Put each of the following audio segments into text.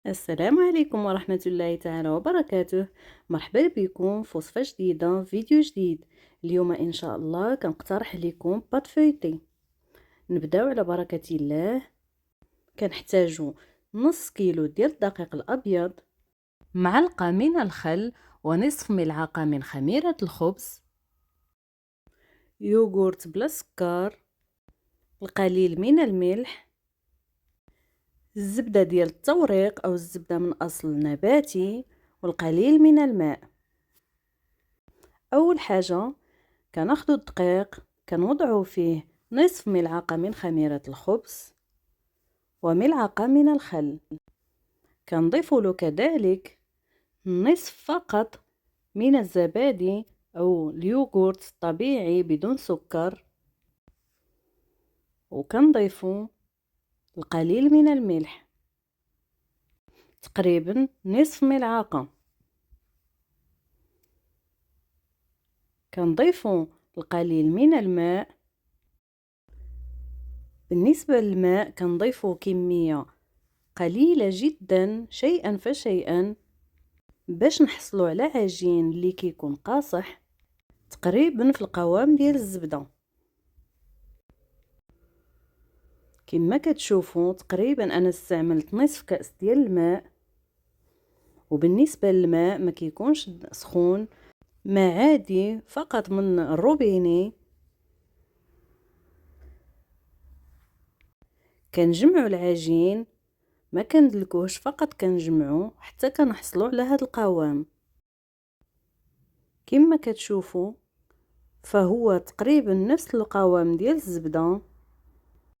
السلام عليكم ورحمة الله تعالى وبركاته. مرحبا بكم في وصفة جديدة، فيديو جديد. اليوم إن شاء الله كنقترح لكم بات فويتي. نبداو على بركة الله. كنحتاجو نص كيلو ديال الدقيق الأبيض، معلقة من الخل، ونصف ملعقة من خميرة الخبز، يوغورت بلا سكر، القليل من الملح، الزبدة ديال التوريق أو الزبدة من أصل نباتي، والقليل من الماء. أول حاجة كناخدو الدقيق كنوضعو فيه نصف ملعقة من خميرة الخبز وملعقة من الخل. كنضيفو له كذلك نصف فقط من الزبادي أو اليوغورت الطبيعي بدون سكر، وكنضيفو القليل من الملح، تقريبا نصف ملعقة. كنضيفو القليل من الماء. بالنسبة للماء كنضيفو كمية قليلة جدا شيئا فشيئا باش نحصلو على عجين اللي كيكون قاصح تقريبا في القوام ديال الزبدة. كما كتشوفوا تقريبا انا استعملت نصف كأس ديال الماء. وبالنسبة للماء ما كيكونش سخون، ما عادي فقط من الروبيني. كنجمعوا العجين، ما كندلكوهش، فقط كنجمعو حتى كنحصلوا على هذا القوام. كما كتشوفوا فهو تقريبا نفس القوام ديال الزبدة.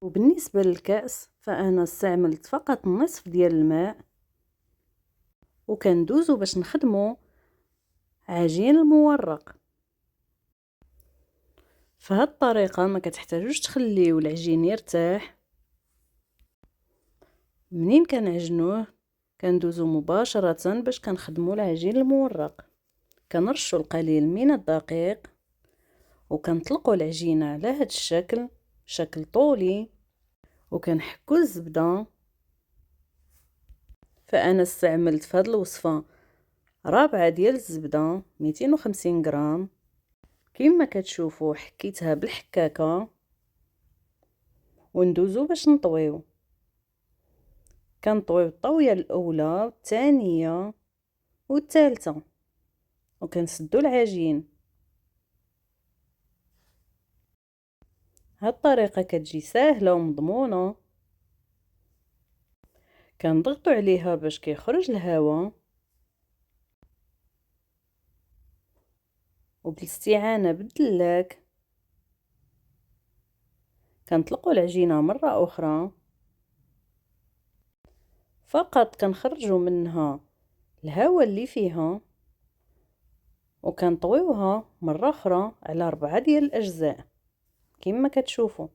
وبالنسبة للكأس فأنا استعملت فقط نصف ديال الماء، وكندوزو باش نخدمو عجين المورق. فهاد الطريقة ما كتحتاجوش تخليو العجين يرتاح. منين كنعجنوه كندوزو مباشرة باش كنخدمو العجين المورق. كنرشو القليل من الدقيق وكنطلقو العجينة على هاد الشكل، شكل طولي، وكنحكو الزبدة. فأنا استعملت في هاد الوصفة رابعة ديال الزبدة 250 غرام. كما كتشوفوا حكيتها بالحكاكة. وندوزو باش نطويو. كنطويو الطوية الأولى والثانية والثالثة، وكنسدو العجين. هاد الطريقة كتجي ساهلة ومضمونة. كنضغطو عليها باش كيخرج الهواء، وبالاستعانة بالدلاك كنطلقو العجينة مرة أخرى. فقط كنخرجو منها الهواء اللي فيها، وكنطويوها مرة أخرى على 4 ديال الأجزاء كما كتشوفوا.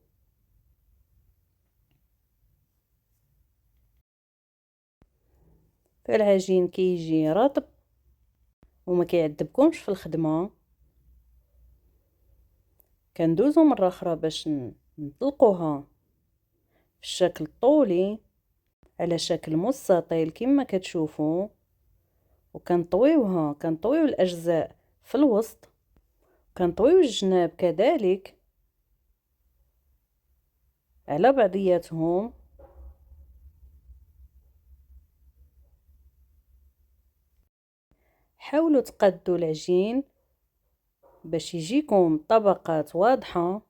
فالعجين كيجي رطب وما كيعذبكمش في الخدمة. كندوزو مرة أخرى باش نطلقوها في الشكل الطولي على شكل مستطيل كما كتشوفوا. كنطويو الأجزاء في الوسط، كنطويو الجناب كذلك على بعضياتهم. حاولوا تقادوا العجين باش يجيكم طبقات واضحة.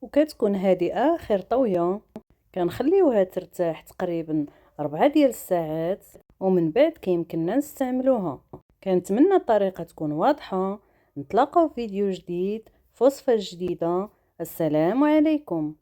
وكتكون هذه آخر طوية. كنخليوها ترتاح تقريبا 4 ديال الساعات، ومن بعد كيمكننا نستعملوها. كنتمنى الطريقة تكون واضحة. نتلاقاو في فيديو جديد في وصفة جديدة. السلام عليكم.